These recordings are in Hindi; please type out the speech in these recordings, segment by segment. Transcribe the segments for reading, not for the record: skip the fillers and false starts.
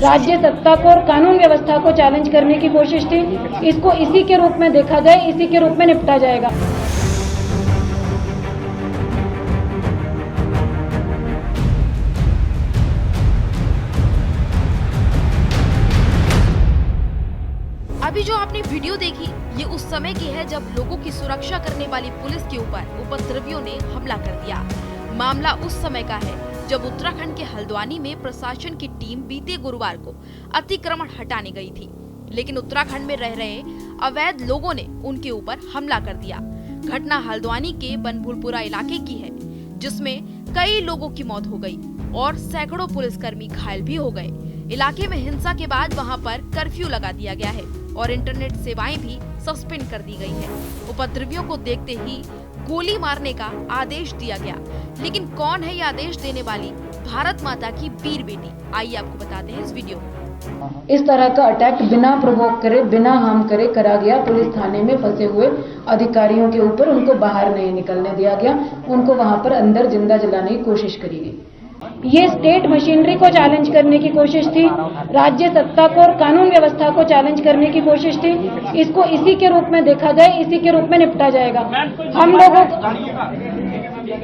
राज्य सत्ता को और कानून व्यवस्था को चैलेंज करने की कोशिश थी। इसको इसी के रूप में देखा जाए, इसी के रूप में निपटा जाएगा। अभी जो आपने वीडियो देखी, ये उस समय की है जब लोगों की सुरक्षा करने वाली पुलिस के ऊपर उपद्रवियों ने हमला कर दिया। मामला उस समय का है जब उत्तराखंड के हल्द्वानी में प्रशासन की टीम बीते गुरुवार को अतिक्रमण हटाने गई थी, लेकिन उत्तराखंड में रह रहे अवैध लोगों ने उनके ऊपर हमला कर दिया। घटना हल्द्वानी के बनभूलपुरा इलाके की है, जिसमें कई लोगों की मौत हो गई और सैकड़ों पुलिसकर्मी घायल भी हो गए। इलाके में हिंसा के बाद वहां पर कर्फ्यू लगा दिया गया है और इंटरनेट सेवाएं भी सस्पेंड कर दी गई है। उपद्रवियों को देखते ही गोली मारने का आदेश दिया गया, लेकिन कौन है ये आदेश देने वाली भारत माता की वीर बेटी? आइए आपको बताते हैं इस वीडियो में। इस तरह का अटैक बिना प्रोवोक करे, बिना हार्म करे करा गया। पुलिस थाने में फंसे हुए अधिकारियों के ऊपर उनको बाहर नहीं निकलने दिया गया, उनको वहां पर अंदर जिंदा जलाने की कोशिश करी गई। ये स्टेट मशीनरी को चैलेंज करने की कोशिश थी, राज्य सत्ता को और कानून व्यवस्था को चैलेंज करने की कोशिश थी। इसको इसी के रूप में देखा जाए, इसी के रूप में निपटा जाएगा।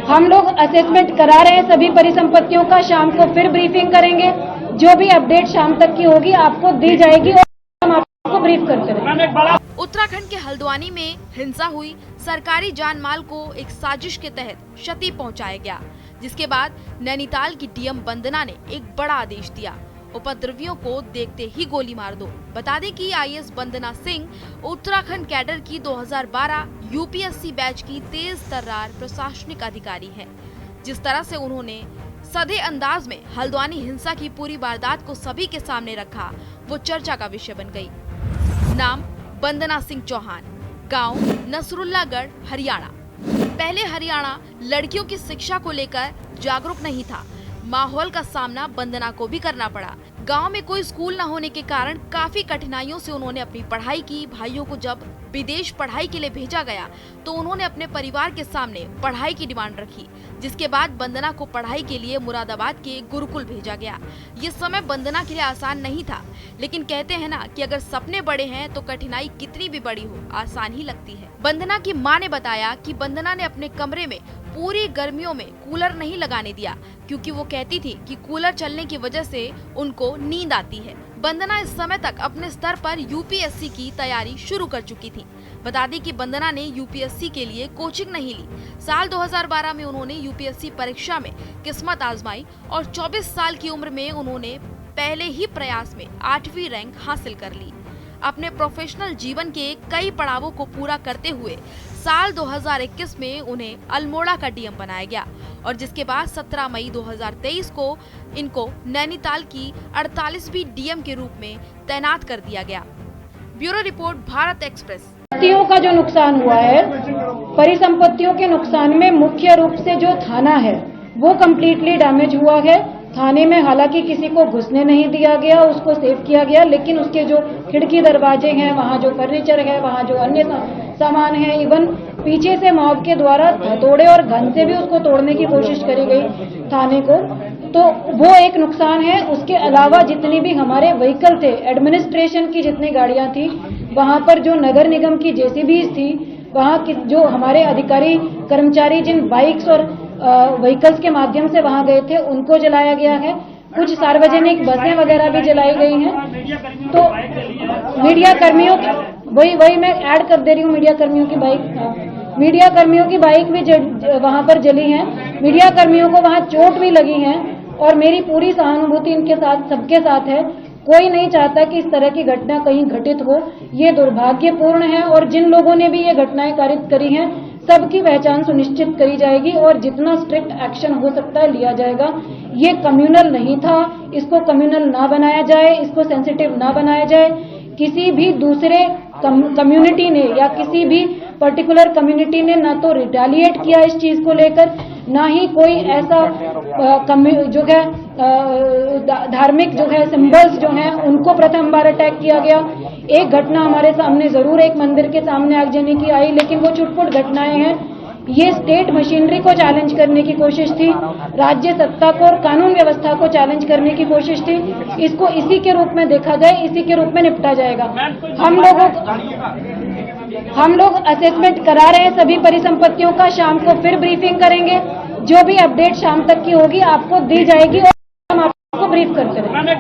हम लोग असेसमेंट करा रहे हैं सभी परिसंपत्तियों का। शाम को फिर ब्रीफिंग करेंगे, जो भी अपडेट शाम तक की होगी आपको दी जाएगी और हम आपको ब्रीफ करते रहेंगे। उत्तराखंड के हल्द्वानी में हिंसा हुई, सरकारी जान माल को एक साजिश के तहत क्षति पहुंचाया गया, जिसके बाद नैनीताल की डीएम वंदना ने एक बड़ा आदेश दिया, उपद्रवियों को देखते ही गोली मार दो। बता दें कि आईएएस वंदना सिंह उत्तराखंड कैडर की 2012 यूपीएससी बैच की तेज तर्रार प्रशासनिक अधिकारी हैं। जिस तरह से उन्होंने सधे अंदाज में हल्द्वानी हिंसा की पूरी वारदात को सभी के सामने रखा, वो चर्चा का विषय बन गई। नाम वंदना सिंह चौहान, गांव नसरुल्लागढ़, हरियाणा। पहले हरियाणा लड़कियों की शिक्षा को लेकर जागरूक नहीं था। माहौल का सामना वंदना को भी करना पड़ा। गांव में कोई स्कूल न होने के कारण काफी कठिनाइयों से उन्होंने अपनी पढ़ाई की। भाइयों को जब विदेश पढ़ाई के लिए भेजा गया तो उन्होंने अपने परिवार के सामने पढ़ाई की डिमांड रखी, जिसके बाद वंदना को पढ़ाई के लिए मुरादाबाद के गुरुकुल भेजा गया। ये समय वंदना के लिए आसान नहीं था, लेकिन कहते हैं ना कि अगर सपने बड़े हैं तो कठिनाई कितनी भी बड़ी हो आसान ही लगती है। वंदना की मां ने बताया कि वंदना ने अपने कमरे में पूरी गर्मियों में कूलर नहीं लगाने दिया, क्योंकि वो कहती थी कि कूलर चलने की वजह से उनको नींद आती है। वंदना इस समय तक अपने स्तर पर यूपीएससी की तैयारी शुरू कर चुकी थी। बता दें कि वंदना ने यूपीएससी के लिए कोचिंग नहीं ली। साल 2012 में उन्होंने यूपीएससी परीक्षा में किस्मत आजमाई और 24 साल की उम्र में उन्होंने पहले ही प्रयास में 8वीं रैंक हासिल कर ली। अपने प्रोफेशनल जीवन के कई पड़ावों को पूरा करते हुए साल 2021 में उन्हें अल्मोड़ा का डीएम बनाया गया और जिसके बाद 17 मई 2023 को इनको नैनीताल की 48वीं डीएम के रूप में तैनात कर दिया गया। Bureau report, Bharat express. परिसंपत्तियों का जो नुकसान हुआ है, परिसंपत्तियों के नुकसान में मुख्य रूप से जो थाना है वो कम्प्लीटली डैमेज हुआ है। थाने में हालांकि किसी को घुसने नहीं दिया गया, उसको सेव किया गया, लेकिन उसके जो खिड़की दरवाजे हैं, वहाँ जो फर्नीचर है, वहाँ जो अन्य सामान है, इवन पीछे से मॉब के द्वारा हथौड़े और गन से भी उसको तोड़ने की कोशिश करी गई थाने को, तो वो एक नुकसान है। उसके अलावा जितनी भी हमारे व्हीकल थे, एडमिनिस्ट्रेशन की जितनी गाड़ियां थी, वहाँ पर जो नगर निगम की जेसीबीज थी, वहाँ की जो हमारे अधिकारी कर्मचारी जिन बाइक्स और व्हीकल्स के माध्यम से वहां गए थे उनको जलाया गया है। कुछ सार्वजनिक बसें वगैरह भी जलाई गई हैं। तो मीडिया कर्मियों की वही मैं ऐड कर दे रही हूँ, मीडिया कर्मियों की बाइक भी वहां पर जली है। मीडिया कर्मियों को वहां चोट भी लगी है और मेरी पूरी सहानुभूति इनके साथ, सबके साथ है। कोई नहीं चाहता कि इस तरह की घटना कहीं घटित हो, ये दुर्भाग्यपूर्ण है। और जिन लोगों ने भी ये घटनाएं कारित करी हैं, सबकी पहचान सुनिश्चित करी जाएगी और जितना स्ट्रिक्ट एक्शन हो सकता है लिया जाएगा। ये कम्युनल नहीं था, इसको कम्युनल ना बनाया जाए, इसको सेंसिटिव ना बनाया जाए। किसी भी दूसरे कम्युनिटी ने या किसी भी पर्टिकुलर कम्युनिटी ने ना तो रिटेलिएट किया इस चीज को लेकर, ना ही कोई ऐसा जो है धार्मिक जो है सिंबल्स जो हैं उनको प्रथम बार अटैक किया गया। एक घटना हमारे सामने जरूर एक मंदिर के सामने आगजनी की आई, लेकिन वो छुटपुट घटनाएं हैं। ये स्टेट मशीनरी को चैलेंज करने की कोशिश थी, राज्य सत्ता को और कानून व्यवस्था को चैलेंज करने की कोशिश थी। इसको इसी के रूप में देखा जाए, इसी के रूप में निपटा जाएगा। हम लोग असेसमेंट करा रहे हैं सभी परिसंपत्तियों का, शाम को फिर ब्रीफिंग करेंगे। जो भी अपडेट शाम तक की होगी आपको दी जाएगी और हम आपको ब्रीफ करते रहेंगे।